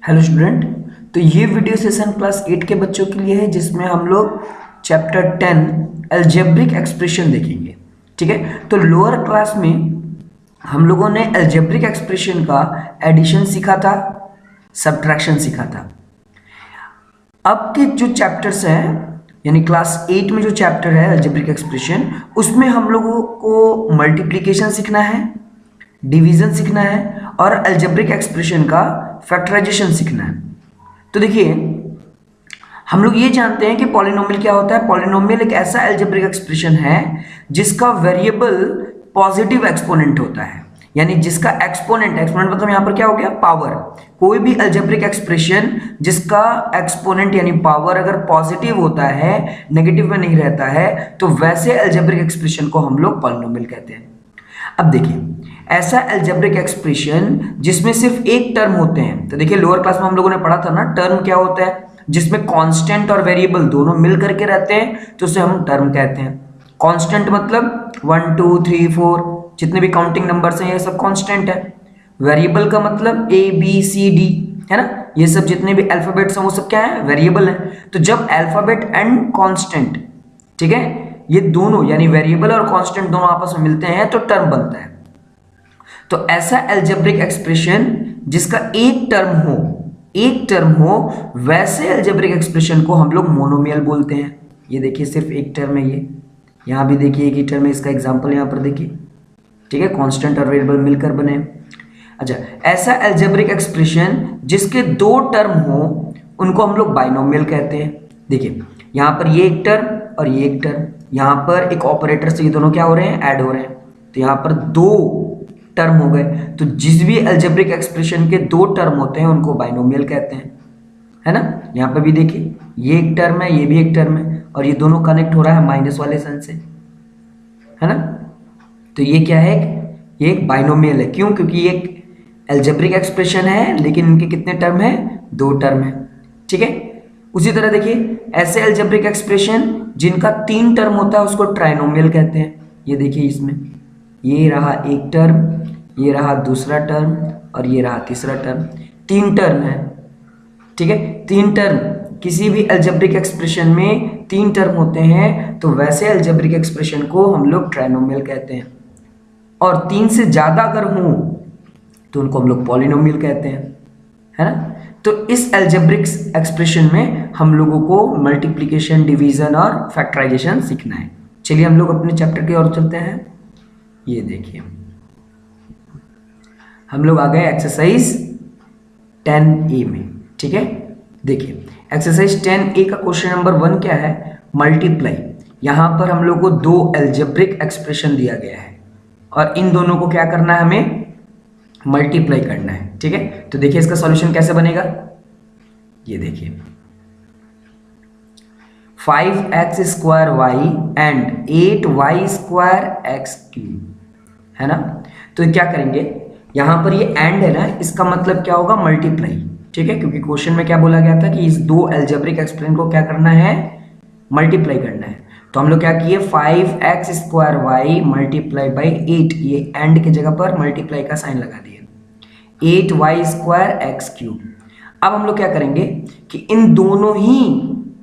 Hello student. तो ये video session class 8 के बच्चों के लिए है जिसमें हम लोग चैप्टर 10 अलजेब्रिक एक्सप्रेशन देखेंगे। ठीक है, तो लोअर क्लास में हम लोगों ने अलजेब्रिक एक्सप्रेशन का एडिशन सीखा था, सब्ट्रैक्शन सीखा था। अब के जो चैप्टर्स हैं यानी क्लास 8 में जो चैप्टर है अलजेब्रिक एक्सप्रेशन, उसमें हम लोगों को मल्टीप्लिकेशन सीखना है, डिवीजन सीखना है और अलजेब्रिक एक्सप्रेशन का फैक्टराइजेशन सीखना है। तो देखिए, हम लोग ये जानते हैं कि पॉलिनोमियल क्या होता है। पॉलिनोमियल एक ऐसा अलजेब्रिक एक्सप्रेशन है जिसका वेरिएबल पॉजिटिव एक्सपोनेंट होता है, यानी जिसका एक्सपोनेंट मतलब यहां पर क्या हो गया, पावर। कोई भी अलजेब्रिक एक्सप्रेशन जिसका एक्सपोनेंट यानी पावर अगर पॉजिटिव होता है, नेगेटिव में नहीं रहता है, तो वैसे अलजेब्रिक एक्सप्रेशन को हम लोग पॉलिनोमियल कहते हैं। अब देखिए, ऐसा अलजेब्रिक एक्सप्रेशन जिसमें सिर्फ एक टर्म होते हैं, तो देखिए लोअर क्लास में हम लोगों ने पढ़ा था ना, टर्म क्या होता है, जिसमें कांस्टेंट और वेरिएबल दोनों मिल करके रहते हैं तो उसे हम टर्म कहते हैं। कांस्टेंट मतलब 1 2 3 4 जितने भी काउंटिंग नंबर्स हैं ये सब कांस्टेंट है। वेरिएबल का मतलब ABCD है ना, ये सब जितने भी अल्फाबेट्स हैं वो सब क्या है, वेरिएबल है। तो जब अल्फाबेट एंड कांस्टेंट, ठीक है, ये दोनों यानी वेरिएबल और कांस्टेंट दोनों आपस में मिलते हैं तो टर्म बनता है। तो ऐसा अलजेब्रिक एक्सप्रेशन जिसका एक टर्म हो वैसे अलजेब्रिक एक्सप्रेशन को हम लोग मोनोमियल बोलते हैं। ये देखिए सिर्फ एक टर्म है, ये यहां भी देखिए एक ही टर्म है, इसका एग्जांपल यहां पर देखिए। ठीक है, कांस्टेंट और वेरिएबल मिलकर बने। अच्छा, ऐसा अलजेब्रिक एक्सप्रेशन जिसके दो टर्म हो उनको हम लोग बाइनोमियल कहते हैं। देखिए यहां पर ये एक टर्म और ये एक टर्म, यहां पर एक ऑपरेटर से ये दोनों क्या हो रहे हैं, ऐड हो रहे हैं, तो यहां पर दो टर्म हो गए। तो जिस भी अलजेब्रिक एक्सप्रेशन के दो टर्म होते हैं उनको बाइनोमियल कहते हैं, है ना। यहां पर भी देखिए ये एक टर्म है, ये भी एक टर्म है, और ये दोनों कनेक्ट हो रहा है माइनस वाले साइन से, है ना। तो ये क्या है, ये एक बाइनोमियल है। क्यों? क्योंकि ये एक अलजेब्रिक एक्सप्रेशन है लेकिन इनके कितने टर्म है, दो टर्म है। ठीक है, उसी तरह देखिए ऐसे अलजेब्रिक एक्सप्रेशन जिनका तीन टर्म होता है उसको ट्राइनोमियल कहते हैं। ये देखिए इसमें ये रहा एक टर्म, ये रहा दूसरा टर्म और ये रहा तीसरा टर्म, तीन टर्म है। ठीक है, तीन टर्म, किसी भी अलजेब्रिक एक्सप्रेशन में तीन टर्म होते हैं तो वैसे अलजेब्रिक एक्सप्रेशन को हम लोग ट्राइनोमियल कहते हैं। और तीन से ज्यादा अगर हों तो उनको हम लोग पॉलिनोमियल कहते हैं, है ना। तो इस अलजेब्रिक एक्सप्रेशन में हम लोगों को मल्टीप्लिकेशन, डिवीजन और फैक्टराइजेशन सीखना है। चलिए हम लोग अपने चैप्टर की ओर चलते हैं। ये देखिए हम लोग आ गए एक्सरसाइज 10A में। ठीक है, देखिए एक्सरसाइज 10A का क्वेश्चन नंबर 1 क्या है, मल्टीप्लाई। यहां पर हम लोग को दो अलजेब्रिक एक्सप्रेशन दिया गया है और इन दोनों को क्या करना है, हमें मल्टीप्लाई करना है। ठीक है, तो देखिए इसका सॉल्यूशन कैसे बनेगा। ये देखिए 5x² y and 8y² x³ है ना। तो क्या करेंगे, यहां पर ये एंड है ना, इसका मतलब क्या होगा, मल्टीप्लाई। ठीक है, क्योंकि क्वेश्चन में क्या बोला गया था कि इस दो अलजेब्रिक एक्सप्रेशन को क्या करना है, मल्टीप्लाई करना है। तो हम लोग क्या किए, 5x² y मल्टीप्लाई बाई 8, ये एंड की जगह पर मल्टीप्लाई का साइन लगा दिए, 8y² x³। अब हम लोग क्या करेंगे कि इन दोनों ही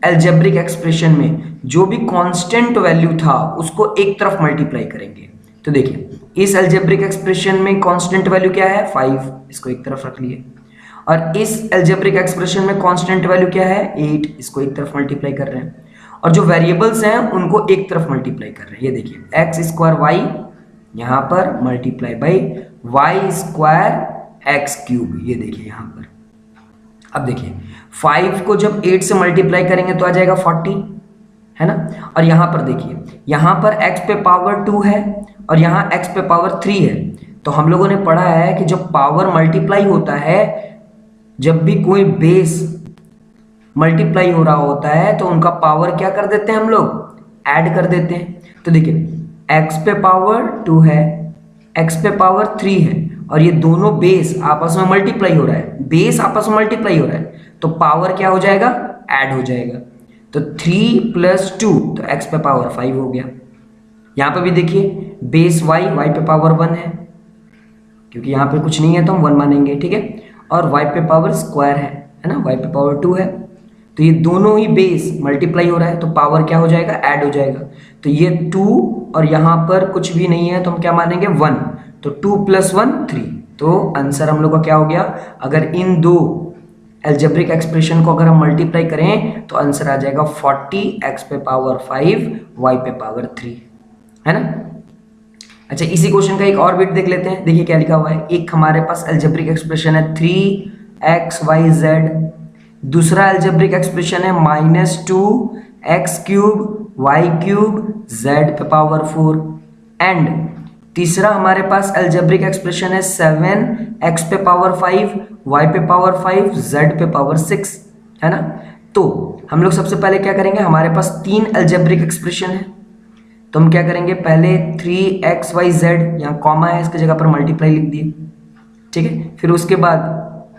अलजेब्रिक एक्सप्रेशन में जो भी कांस्टेंट वैल्यू था उसको एक तरफ मल्टीप्लाई करेंगे। तो देखिए इस अलजेब्रिक एक्सप्रेशन में कांस्टेंट वैल्यू क्या है, 5, इसको एक तरफ रख लिए। और इस अलजेब्रिक एक्सप्रेशन में कांस्टेंट वैल्यू क्या है, 8, इसको एक तरफ मल्टीप्लाई कर रहे हैं। और जो वेरिएबल्स हैं उनको एक तरफ मल्टीप्लाई कर रहे हैं। ये देखिए x² y यहां पर मल्टीप्लाई बाई y² x³, ये देखिए यहां पर। अब देखिए 5 को जब 8 से मल्टीप्लाई करेंगे तो आ जाएगा 40, है ना। और यहां पर देखिए, यहां पर x पे पावर 2 है और यहां x पे पावर 3 है। तो हम लोगों ने पढ़ा है कि जब पावर मल्टीप्लाई होता है, जब भी कोई बेस मल्टीप्लाई हो रहा होता है तो उनका पावर क्या कर देते हैं, हम लोग ऐड कर देते हैं। तो देखिए x पे पावर 2 है, x पे पावर 3 है और ये दोनों बेस आपस में मल्टीप्लाई हो रहा है, बेस आपस में मल्टीप्लाई हो रहा है, तो पावर क्या हो जाएगा, ऐड हो जाएगा। तो 3 + 2 तो x पे पावर 5 हो गया। यहां पे भी देखिए बेस y पे पावर 1 है, क्योंकि यहां पे कुछ नहीं है तो हम 1 मानेंगे। ठीक है, और y पे पावर स्क्वायर है ना, y पे पावर 2 है। तो ये दोनों ही बेस मल्टीप्लाई हो रहा है तो पावर क्या हो जाएगा, ऐड हो जाएगा। तो ये 2 और यहाँ पर कुछ भी नहीं है तो हम क्या मानेंगे 1, तो 2 + 1 3। तो आंसर हम लोग का क्या हो गया, अगर इन दो एल्जेब्रिक एक्सप्रेशन को अगर हम मल्टीप्लाई करें तो आंसर आ जाएगा 40 x पे पावर 5 y पे पावर 3, है ना। अच्छा, इसी क्वेश्चन का एक और बिट देख लेते हैं। देखिए क्या लिखा हुआ है, एक हमारे पास एल्जेब्रिक एक्सप्रेशन है 3xyz, दूसरा एल्जेब्रिक एक्सप्रेशन है -2x³ y³ z पे पावर 4, एंड तीसरा हमारे पास एल्जेब्रिक एक्सप्रेशन है 7x पे पावर 5 y पे पावर 5 z पे पावर 6, है ना। तो हम लोग सबसे पहले क्या करेंगे, हमारे पास 3 एल्जेब्रिक एक्सप्रेशन है तो हम क्या करेंगे, पहले 3xyz, यहाँ कॉमा है इसकी जगह पर मल्टीप्लाई लिख दिए, ठीक है। फिर उसके बाद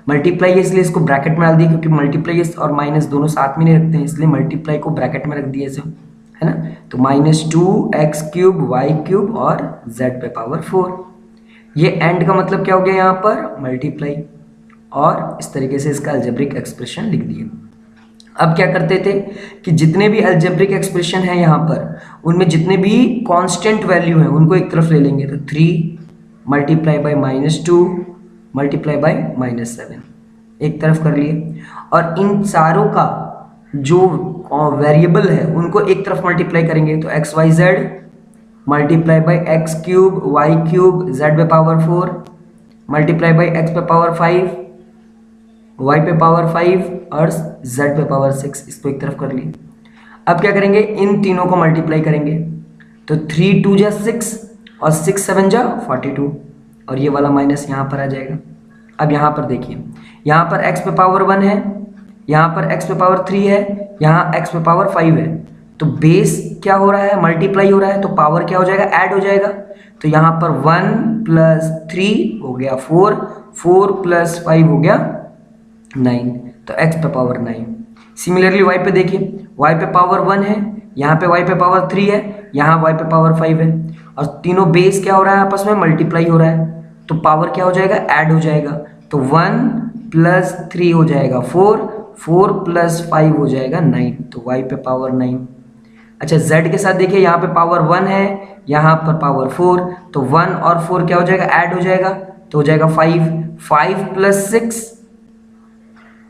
मल्टीप्लाई है इसलिए इसको ब्रैकेट में डाल दिए, क्योंकि मल्टीप्लाई और माइनस दोनों साथ में नहीं रखते हैं इसलिए मल्टीप्लाई को ब्रैकेट में रख दिए ऐसे, है ना। तो -2x³ y³ और z पे पावर 4। ये एंड का मतलब क्या हो गया, यहाँ पर मल्टीप्लाई, और इस तरीके से इसका अलजेब्रिक एक्सप्रेशन लिख दिए। अब क्या करते थे कि जितने भी अलजेब्रिक एक्सप्रेशन है यहाँ पर, उनमें जितने भी कांस्टेंट वैल्यू हैं उनको एक तरफ ले लेंगे। तो 3 × -2 × -7 एक तरफ कर लिए, और इन चारों का जो वेरिएबल है उनको एक तरफ मल्टीप्लाई करेंगे। तो xyz × x³ y³ z पे पावर 4 × x पे पावर 5 y पे पावर 5 और z पे पावर 6, इसको एक तरफ कर लिए। अब क्या करेंगे, इन तीनों को मल्टीप्लाई करेंगे। तो 3 × 2 = 6 और 6 × 7 = 42, और ये वाला माइनस यहाँ पर आ जाएगा। अब यहाँ पर देखिए, यहाँ पर x पे पावर 1 है, यहाँ पर x पे पावर 3 है, यहाँ x पे पावर 5 है। तो बेस क्या हो रहा है, मल्टीप्लाई हो रहा है, तो पावर क्या हो जाएगा, ऐड हो जाएगा। तो यहाँ पर 1 + 3 हो गया 4, 4 + 5 हो गया 9, तो x पे पावर 9। सिमिलरली y पे देखिए, y पे पावर 1 है, यहाँ पे y पे पावर 3 है, यहाँ y पे पावर 5 है, और तीनों बेस क्या हो रहा है, आपस में मल्टीप्लाई हो रहा है, तो पावर क्या हो जाएगा, ऐड हो जाएगा। तो 1 + 3 हो जाएगा 4, 4 + 5 हो जाएगा 9, तो y पे पावर 9। अच्छा, z के साथ देखिए, यहाँ पे पावर 1 है, यहाँ पर पावर 4, तो 1 और 4 क्या हो जाएगा, ऐड हो जाएगा, तो हो जाएगा 5, 5 + 6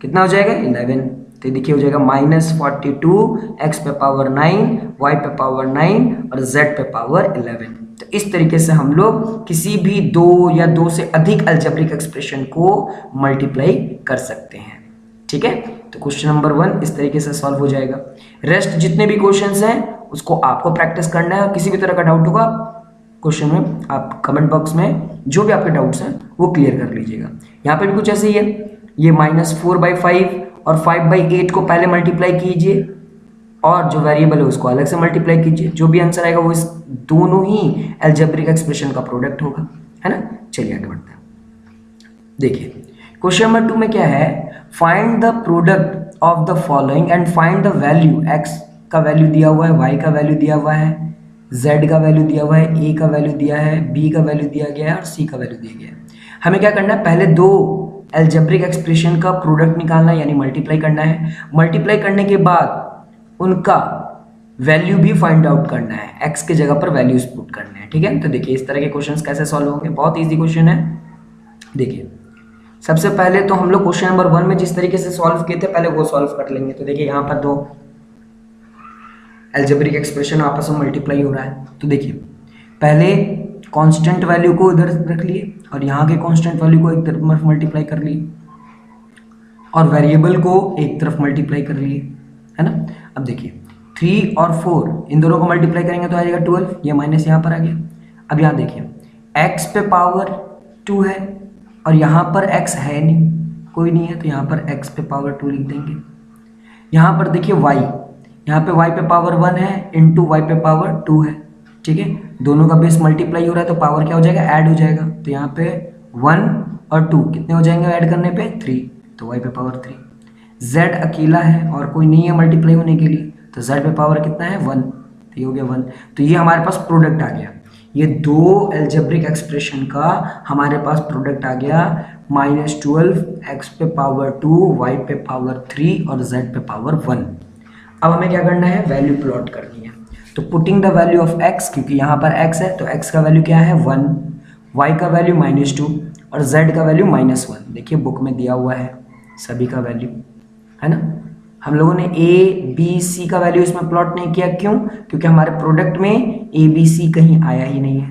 कितना हो जाएगा, 11। तो देखिए हो जाएगा -42 x पे पावर 9 y पे पावर 9 और z पे पावर 11। तो इस तरीके से हम लोग किसी भी 2 या 2 से अधिक अलजेब्रिक एक्सप्रेशन को मल्टीप्लाई कर सकते हैं, ठीक है। तो क्वेश्चन नंबर 1 इस तरीके से सॉल्व हो जाएगा। रेस्ट जितने भी क्वेश्चंस हैं उसको आपको प्रैक्टिस करना है, और किसी भी तरह का डाउट होगा क्वेश्चन में आप कमेंट बॉक्स में जो भी आपके डाउट्स हैं वो क्लियर कर लीजिएगा। यहाँ पे भी कुछ ऐसे ही है, ये -4/5 और 5/8 को पहले मल्टीप्लाई कीजिए और जो वेरिएबल है उसको अलग से मल्टीप्लाई कीजिए, जो भी आंसर आएगा वो इस दोनों ही अलजेब्रिक एक्सप्रेशन का प्रोडक्ट होगा, है ना। चलिए आगे बढ़ते हैं। देखिए क्वेश्चन नंबर 2 में क्या है, find the product of the following and find the value. x का वैल्यू दिया हुआ है, y का वैल्यू दिया हुआ है, z का वैल्यू दिया हुआ है, a का वैल्यू दिया है, b का वैल्यू दिया गया है और c का वैल्यू दिया गया है। हमें क्या करना है, पहले 2 अलजेब्रिक एक्सप्रेशन का प्रोडक्ट निकालना है, यानी मल्टीप्लाई करना है। मल्टीप्लाई करने के बाद उनका वैल्यू भी फाइंड आउट करना है, x के जगह पर वैल्यूज पुट करने हैं, ठीक है। तो देखिए इस तरह के क्वेश्चंस कैसे सॉल्व होंगे, बहुत इजी क्वेश्चन है। देखिए सबसे पहले तो हम लोग क्वेश्चन नंबर 1 में जिस तरीके से सॉल्व किए थे पहले वो सॉल्व कर लेंगे। तो देखिए यहाँ पर 2 अलजेब्रिक एक्सप्रेशन आपस में मल्टीप्लाई हो रहा है, तो देखिए पहले कांस्टेंट वैल्यू को इधर रख लिए और यहाँ के कांस्टेंट वैल्यू को एक तरफ मल्टीप्लाई कर लिए और वेरिएबल को एक तरफ मल्टीप्लाई कर लिए, है ना। अब देखिए 3 और 4 इन दोनों को मल्टीप्लाई करेंगे तो आ जाएगा 12, ये माइनस यहाँ पर आ गया। अब यहाँ देखिए x पे पावर 2 है और यहाँ पर x है नहीं, कोई नहीं है, तो यहाँ पर x पे पावर 2 लिख देंगे। यहाँ पर देखिए y, यहाँ पे y पे पावर 1 है इंटू y पे पावर 2 है, ठीक है। दोनों का बेस मल्टीप्लाई हो रहा है तो पावर क्या हो जाएगा, ऐड हो जाएगा। तो यहाँ पे 1 और 2 कितने हो जाएंगे ऐड करने पे, 3, तो y पे पावर 3। z अकेला है और कोई नहीं है मल्टीप्लाई होने के लिए, तो z पे पावर कितना है, 1, तो ये हो गया 1। तो ये हमारे पास प्रोडक्ट आ गया, ये 2 अलजेब्रिक एक्सप्रेशन का हमारे पास प्रोडक्ट आ गया -12 x पे पावर 2 y पे पावर 3 और z पे पावर 1। अब हमें क्या करना है, वैल्यू प्लॉट करनी है। तो putting the value of x, क्योंकि यहाँ पर x है तो x का वैल्यू क्या है 1, y का वैल्यू -2 और z का वैल्यू -1। देखिए बुक में दिया हुआ है सभी का वैल्यू, है ना। हम लोगों ने a b c का वैल्यू इसमें प्लॉट नहीं किया, क्यों? क्योंकि हमारे प्रोडक्ट में a b c कहीं आया ही नहीं है,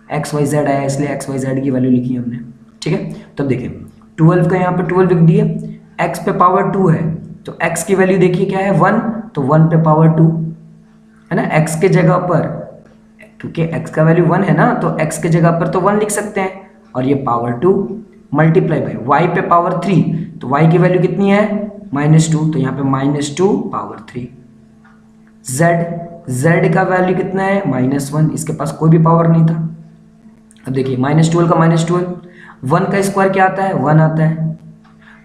एक्स वाई जेड आया इसलिए एक्स वाई जेड की वैल्यू लिखी हमने। ठीक है, तो देखिए 12 का यहाँ पे 12 लिख दिए, x पे पावर 2 है तो x की वैल्यू देखिए क्या है 1, तो 1 पे पावर 2 है ना। x के जगह पर, क्योंकि x का वैल्यू 1 है ना, तो x के जगह पर तो 1 लिख सकते हैं और ये पावर 2 मल्टीप्लाई बाई y पे पावर 3, तो y की वैल्यू कितनी है -2, तो यहाँ पे -2 पावर 3। z का वैल्यू कितना है -1, इसके पास कोई भी पावर नहीं था। अब देखिए -12 का -12, 1 का स्क्वायर क्या आता है 1 आता है,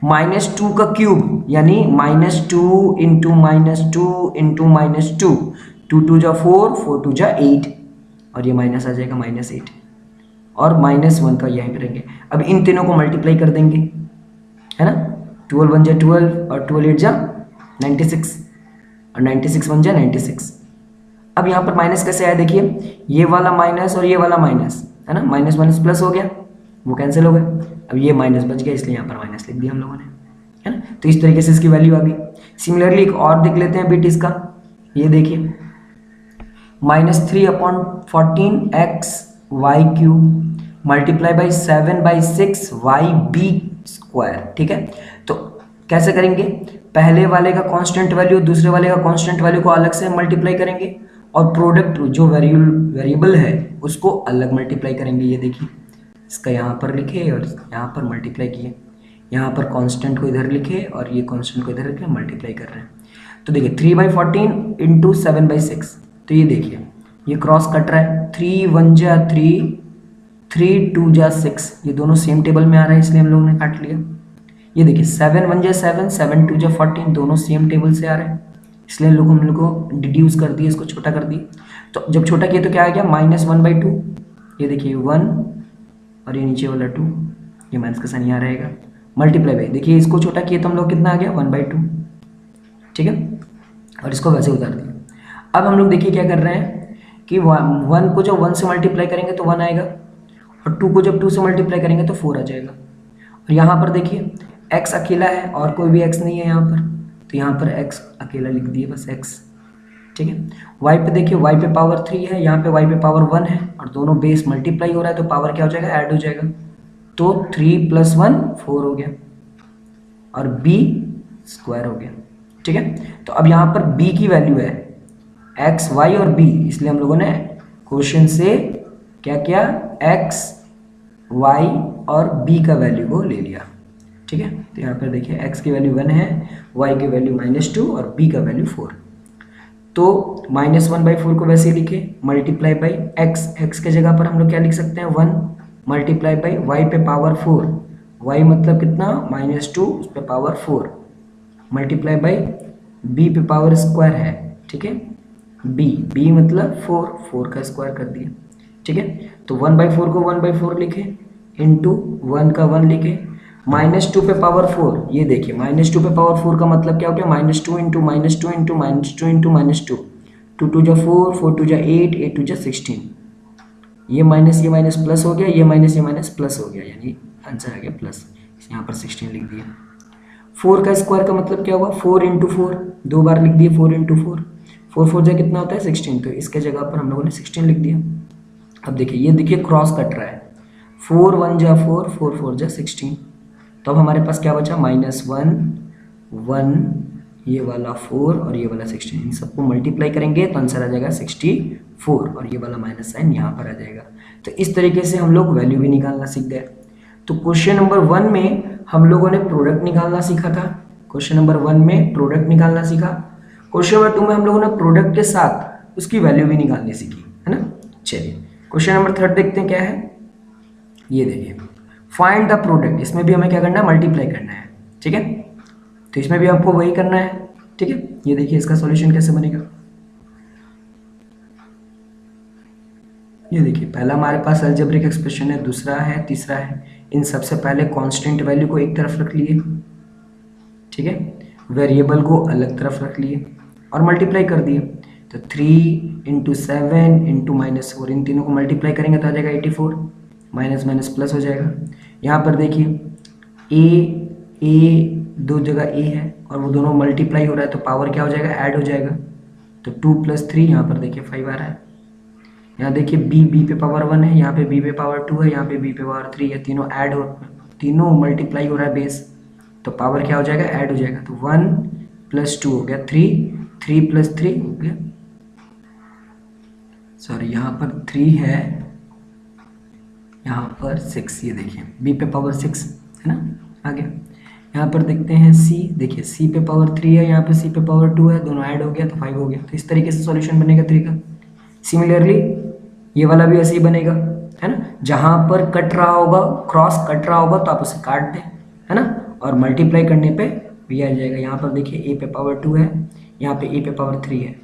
-2 का क्यूब यानी -2 इंटू -2 इंटू -2, 2 2 जा 4, 4 2 जा 8 और ये माइनस आ जाएगा -8 और -1 का यहीं पे रहेंगे। अब इन तीनों को मल्टीप्लाई कर देंगे, है ना। 12 1 जा 12 और 12 8 जा 96 और 96 1 जा 96। अब यहाँ पर माइनस कैसे आया, देखिए ये वाला माइनस और ये वाला माइनस, है ना, माइनस माइनस प्लस हो गया, वो कैंसिल हो गए। अब ये माइनस बच गया इसलिए यहाँ पर माइनस लिख दिया हम लोगों ने, है ना। तो इस तरीके से इसकी वैल्यू आ गई। सिमिलरली एक और देख लेते हैं बिट इसका, ये देखिए -3/14 x y cube multiply by 7/6 y b square. ठीक है, तो कैसे करेंगे, पहले वाले का कांस्टेंट वैल्यू दूसरे वाले का कांस्टेंट वैल्यू को अलग से मल्टीप्लाई करेंगे और प्रोडक्ट जो वेरिएबल है उसको अलग मल्टीप्लाई करेंगे। ये देखिए इसका यहाँ पर लिखे और यहाँ पर मल्टीप्लाई किए, यहाँ पर कांस्टेंट को इधर लिखे और ये कांस्टेंट को इधर लिखे, मल्टीप्लाई कर रहे हैं। तो देखिए 3/14 इंटू 7/6, तो ये देखिए ये क्रॉस कट रहा है, 3 1 जा 3, 3 2 जा 6, ये दोनों सेम टेबल में आ रहा है इसलिए हम लोगों ने काट लिया। ये देखिए 7 1 जा 7, 7 2 जा 14, दोनों सेम टेबल से आ रहे हैं इसलिए हम लोग को डिड्यूस कर दिए, इसको छोटा कर दिए। तो जब छोटा किया तो क्या आ गया -1/2, ये देखिए 1 और ये नीचे वाला 2, ये माइनस का साइन यहाँ रहेगा, मल्टीप्लाई बाई, देखिए इसको छोटा किए तो हम लोग कितना आ गया 1/2। ठीक है, और इसको वैसे उतार दिया। अब हम लोग देखिए क्या कर रहे हैं कि 1 को जब 1 से मल्टीप्लाई करेंगे तो 1 आएगा और 2 को जब 2 से मल्टीप्लाई करेंगे तो 4 आ जाएगा। और यहाँ पर देखिए x अकेला है और कोई भी x नहीं है यहाँ पर, तो यहाँ पर x अकेला लिख दिए बस x। ठीक है, y पे देखिए y पे पावर 3 है, यहाँ पे y पे पावर 1 है और दोनों बेस मल्टीप्लाई हो रहा है तो पावर क्या हो जाएगा ऐड हो जाएगा, तो 3 + 1 4 हो गया और b स्क्वायर हो गया। ठीक है, तो अब यहाँ पर b की वैल्यू है x y और b, इसलिए हम लोगों ने क्वेश्चन से क्या किया x y और b का वैल्यू को ले लिया। ठीक है, तो यहाँ पर देखिए x की वैल्यू 1 है, y की वैल्यू -2 और b का वैल्यू 4। तो -1/4 को वैसे ही लिखे, मल्टीप्लाई बाई x के जगह पर हम लोग क्या लिख सकते हैं 1 मल्टीप्लाई बाई y पे पावर 4, y मतलब कितना -2 उस पे पावर 4 मल्टीप्लाई बाई b पे पावर स्क्वायर है। ठीक है, b मतलब 4 का स्क्वायर कर दिया। ठीक है, तो 1/4 को 1/4 लिखे इंटू 1 का 1 लिखे, -2 पे पावर 4, ये देखिए -2 पे पावर 4 का मतलब क्या हो गया -2 इंटू -2 इंटू -2 इंटू -2, 2 2 जा 4, 4 2 जा 8, 8 2 जा 16, ये माइनस प्लस हो गया, ये माइनस प्लस हो गया, यानी आंसर आ गया प्लस, यहाँ पर 16 लिख दिया। 4 का स्क्वायर का मतलब क्या हुआ 4 इंटू 4, 2 बार लिख दिए 4 इंटू 4, 4 4 जा कितना होता है 16, तो इसके जगह पर हम लोगों ने 16 लिख दिया। अब देखिए ये देखिए क्रॉस कट रहा है, 4 1 जा 4, 4 4 जा 16, तो अब हमारे पास क्या बचा -1 1, ये वाला 4 और ये वाला 16, इन सबको मल्टीप्लाई करेंगे तो आंसर आ जाएगा 64 और ये वाला माइनस साइन यहाँ पर आ जाएगा। तो इस तरीके से हम लोग वैल्यू भी निकालना सीख गए। तो क्वेश्चन नंबर 1 में हम लोगों ने प्रोडक्ट निकालना सीखा था, क्वेश्चन नंबर 1 में प्रोडक्ट निकालना सीखा। क्वेश्चन नंबर 2 में हम लोगों ने प्रोडक्ट के साथ उसकी वैल्यू भी निकालनी सीखी, है ना। चलिए क्वेश्चन नंबर 3 देखते हैं क्या है, ये देखिए फाइंड द प्रोडक्ट, इसमें भी हमें क्या करना है मल्टीप्लाई करना है। ठीक है, तो इसमें भी आपको वही करना है। ठीक है, ये देखिए इसका सॉल्यूशन कैसे बनेगा, ये देखिए पहला हमारे पास अलजेब्रिक एक्सप्रेशन है, दूसरा है, तीसरा है, इन सबसे पहले कांस्टेंट वैल्यू को एक तरफ रख लिए, ठीक है, वेरिएबल को अलग तरफ रख लिए और मल्टीप्लाई कर दिए। तो 3 इंटू 7 इंटू -4, इन तीनों को मल्टीप्लाई करेंगे तो आ जाएगा 84, माइनस माइनस प्लस हो जाएगा। यहाँ पर देखिए ए दो जगह ए है और वो दोनों मल्टीप्लाई हो रहा है तो पावर क्या हो जाएगा, ऐड हो जाएगा। तो 2 + 3, यहाँ पर देखिए 5 आ रहा है। यहाँ देखिए बी पे पावर 1 है, यहाँ पे बी पे पावर 2 है, यहाँ पे बी पे पावर 3 है, तीनों ऐड हो, तीनों मल्टीप्लाई हो रहा है बेस, तो पावर क्या हो जाएगा, ऐड हो जाएगा। तो 1 + 2 हो गया 3 + 3 हो गया, सॉरी यहाँ पर 3 है, यहाँ पर 6, ये देखिए बी पे पावर 6 है ना। आगे यहाँ पर देखते हैं सी, देखिए सी पे पावर 3 है, यहाँ पे सी पे पावर 2 है, दोनों ऐड हो गया तो 5 हो गया। तो इस तरीके से सॉल्यूशन बनेगा 3 का। सिमिलरली ये वाला भी ऐसे ही बनेगा, है ना। जहाँ पर कट रहा होगा, क्रॉस कट रहा होगा तो आप उसे काट दें, है ना, और मल्टीप्लाई करने पे भी आ जाएगा। यहाँ पर देखिए ए पे पावर 2 है, यहाँ पे ए पे पावर 3 है,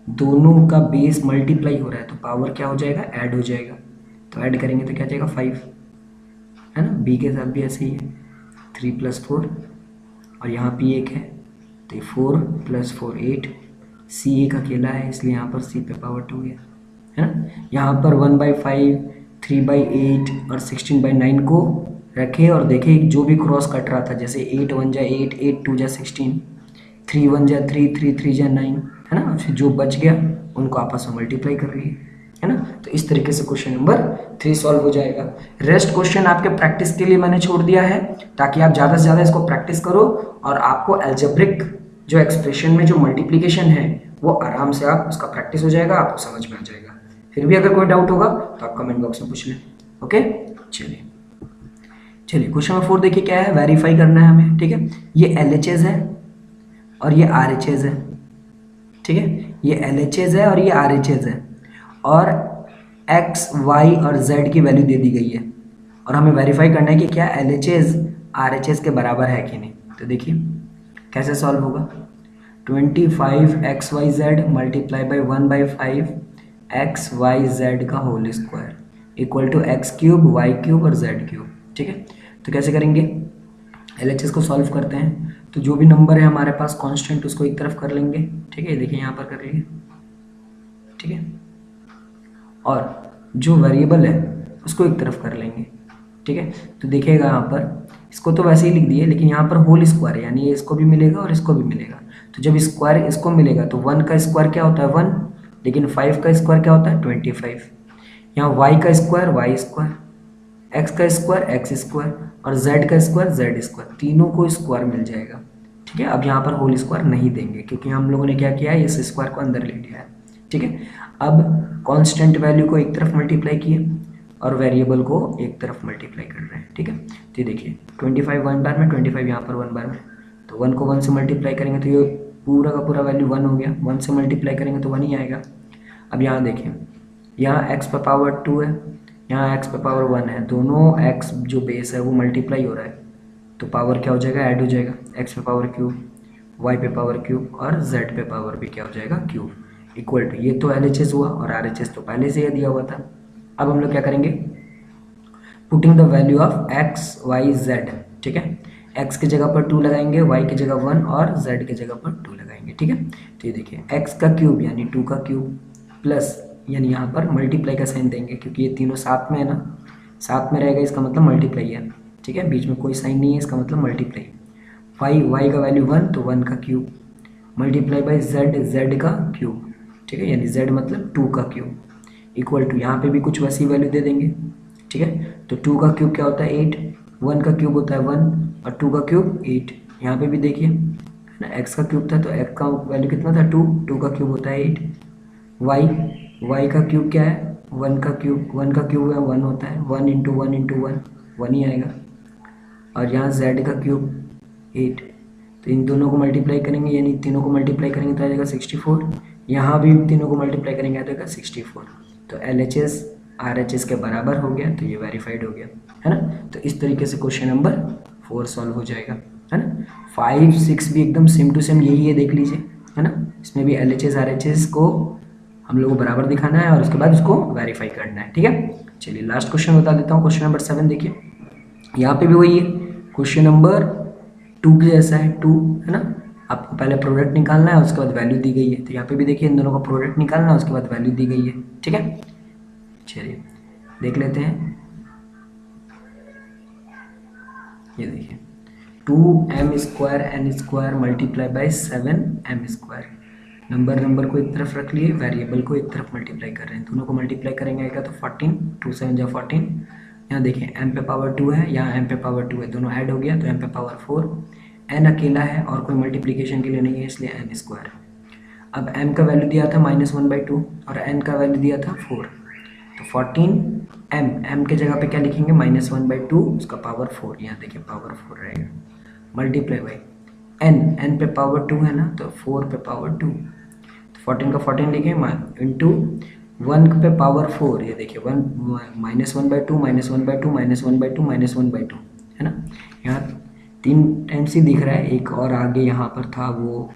दोनों का बेस मल्टीप्लाई हो रहा है तो पावर क्या हो जाएगा, ऐड हो जाएगा। तो ऐड करेंगे तो क्या जाएगा 5, है ना। बी के साथ भी ऐसे ही है, 3 + 4 और यहाँ पे 1 है तो 4 + 4 8, सी एक अकेला है इसलिए यहाँ पर सी पे पावर 2 है ना। यहाँ पर 1/5, 3/8 और 16/9 को रखे और देखे जो भी क्रॉस कट रहा था, जैसे 8 1 जा 8, 8 2 जा 16, 3 1 जा 3, 3 3 जा 9, है ना। फिर जो बच गया उनको आपस में मल्टीप्लाई कर रही है ना। तो इस तरीके से क्वेश्चन नंबर 3 सॉल्व हो जाएगा। रेस्ट क्वेश्चन आपके प्रैक्टिस के लिए मैंने छोड़ दिया है ताकि आप ज़्यादा से ज़्यादा इसको प्रैक्टिस करो और आपको अलजेब्रिक जो एक्सप्रेशन में जो मल्टीप्लिकेशन है वो आराम से आप उसका प्रैक्टिस हो जाएगा, आपको समझ में आ जाएगा। फिर भी अगर कोई डाउट होगा तो आप कमेंट बॉक्स में पूछ लें। ओके, चलिए क्वेश्चन नंबर 4 देखिए क्या है, वेरीफाई करना है हमें, ठीक है। ये LHS है और ये RHS है, ठीक है। ये LHS है और ये RHS है और x, y और z की वैल्यू दे दी गई है और हमें वेरीफाई करना है कि क्या LHS RHS के बराबर है कि नहीं। तो देखिए कैसे सॉल्व होगा, 25xyz मल्टीप्लाई बाई 1/5 xyz का whole square equal to x³ y³ और z³, ठीक है। तो कैसे करेंगे, LHS को सॉल्व करते हैं। तो जो भी नंबर है हमारे पास कांस्टेंट उसको एक तरफ कर लेंगे, ठीक है, देखिए यहाँ पर कर लेंगे, ठीक है, और जो वेरिएबल है उसको एक तरफ कर लेंगे, ठीक है। तो देखिएगा यहाँ पर इसको तो वैसे ही लिख दिए लेकिन यहाँ पर होल स्क्वायर है यानी ये इसको भी मिलेगा और इसको भी मिलेगा। तो जब स्क्वायर इसको मिलेगा तो 1 का स्क्वायर क्या होता है 1, लेकिन 5 का स्क्वायर क्या होता है 25। यहाँ y का स्क्वायर y², x का स्क्वायर x² और z का स्क्वायर z², तीनों को स्क्वायर मिल जाएगा, ठीक है। अब यहाँ पर होल स्क्वायर नहीं देंगे क्योंकि हम लोगों ने क्या किया है, इस स्क्वायर को अंदर ले लिया है, ठीक है। अब कांस्टेंट वैल्यू को एक तरफ मल्टीप्लाई किए और वेरिएबल को एक तरफ मल्टीप्लाई कर रहे हैं, ठीक है। तो देखिए 25 1 बार में, 25 यहाँ पर 1 बार में, तो 1 को 1 से मल्टीप्लाई करेंगे तो ये पूरा का पूरा वैल्यू 1 हो गया, 1 से मल्टीप्लाई करेंगे तो 1 ही आएगा। अब यहाँ देखिए, यहाँ x पे पावर 2 है, यहाँ x पे पावर 1 है, दोनों x जो बेस है वो मल्टीप्लाई हो रहा है तो पावर क्या हो जाएगा, ऐड हो जाएगा, x पे पावर क्यूब, y पे पावर क्यूब और z पे पावर भी क्या हो जाएगा क्यूब, इक्वल टू, ये तो LHS हुआ और RHS तो पहले से ही दिया हुआ था। अब हम लोग क्या करेंगे, putting the value of x y z, ठीक है, x की जगह पर 2 लगाएंगे, y की जगह 1 और z की जगह पर 2 लगाएंगे, ठीक है। तो ये देखिए x का क्यूब यानी 2 का क्यूब प्लस यानी यहाँ पर मल्टीप्लाई का साइन देंगे क्योंकि ये तीनों साथ में है ना, साथ में रहेगा इसका मतलब मल्टीप्लाई है, ठीक है, बीच में कोई साइन नहीं है इसका मतलब मल्टीप्लाई। y का वैल्यू 1 तो 1 का क्यूब मल्टीप्लाई बाई z का क्यूब, ठीक है, यानी z मतलब 2 का क्यूब इक्वल टू, यहाँ पे भी कुछ वैसी वैल्यू दे देंगे, ठीक है। तो 2 का क्यूब क्या होता है 8, 1 का क्यूब होता है 1 और 2 का क्यूब 8, यहाँ पे भी देखिए ना, x का क्यूब था तो x का वैल्यू कितना था 2 का क्यूब होता है 8, y का क्यूब क्या है 1 का क्यूब है 1 होता है, 1 इंटू 1 इंटू 1 ही आएगा, और यहाँ z का क्यूब 8, तो इन दोनों को मल्टीप्लाई करेंगे यानी तीनों को मल्टीप्लाई करेंगे तो आ जाएगा 64, यहाँ भी तीनों को मल्टीप्लाई करेंगे आ जाएगा 64। तो LHS RHS के बराबर हो गया तो ये वेरीफाइड हो गया, है ना। तो इस तरीके से क्वेश्चन नंबर 4 सॉल्व हो जाएगा, है ना। 5 6 भी एकदम सेम टू सेम यही है, देख लीजिए, है ना। इसमें भी LHS RHS को हम लोग को बराबर दिखाना है और उसके बाद उसको वेरीफाई करना है, ठीक है। चलिए लास्ट क्वेश्चन बता देता हूँ, क्वेश्चन नंबर 7 देखिए यहाँ पे भी वही है, क्वेश्चन नंबर 2 के जैसा है, 2 है ना। आपको पहले प्रोडक्ट निकालना है, उसके बाद वैल्यू दी गई है। तो यहाँ पे भी देखिए इन दोनों का प्रोडक्ट निकालना है, उसके बाद वैल्यू दी गई है। ठीक है, चलिए देख लेते हैं। ये देखिए 2m² n² multiply by 7m²। Number को एक तरफ रख लिए, वेरिएबल को एक तरफ मल्टीप्लाई कर रहे हैं, दोनों को मल्टीप्लाई करेंगे आएगा तो 14, 2 7 जा 14। यहाँ देखिए m पे पावर 2 है, यहाँ m पे पावर 2 है, दोनों ऐड हो गया तो m पे पावर 4। n अकेला है और कोई मल्टीप्लिकेशन के लिए नहीं है, इसलिए n²। अब m का वैल्यू दिया था -1/2 और n का वैल्यू दिया था 4, तो 14m के जगह पे क्या लिखेंगे, -1/2 उसका पावर 4, यहाँ देखिए पावर 4 रहेगा, मल्टीप्लाई बाई n पे पावर 2 है ना, तो 4 पे पावर 2, तो 14 का 14 लिखे इंटू 1 पे पावर 4, ये देखिए 1 -1/2 -1/2 -1/2 -1/2 है ना। यहाँ 3 टाइम्स ही दिख रहा है, एक और आगे यहाँ पर था वो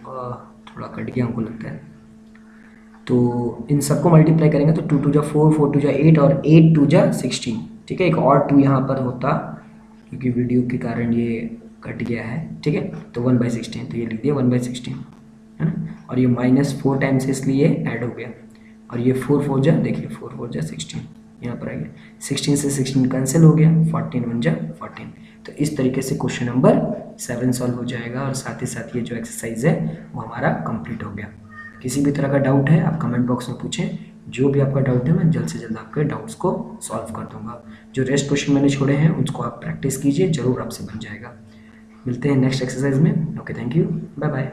थोड़ा कट गया हमको लगता है। तो इन सबको मल्टीप्लाई करेंगे तो 2 2 जा 4, 4 2 जा 8 और 8 2 जा 16। ठीक है, एक और 2 यहाँ पर होता क्योंकि वीडियो के कारण ये कट गया है। ठीक है, तो 1/16, तो ये लिख दिया 1/16 है ना। और ये -4 टाइम्स इसलिए ऐड हो गया, और ये 4 4 जा देखिए 4 4 जा 16 यहाँ पर आ गया, 16 से 16 कैंसिल हो गया, 14 1 जा 14। तो इस तरीके से क्वेश्चन नंबर 7 सॉल्व हो जाएगा और साथ ही साथ ये जो एक्सरसाइज है वो हमारा कंप्लीट हो गया। किसी भी तरह का डाउट है आप कमेंट बॉक्स में पूछें, जो भी आपका डाउट है मैं जल्द से जल्द आपके डाउट्स को सॉल्व कर दूंगा। जो रेस्ट क्वेश्चन मैंने छोड़े हैं उसको आप प्रैक्टिस कीजिए, जरूर आपसे बन जाएगा। मिलते हैं नेक्स्ट एक्सरसाइज में। Okay, thank you, bye bye.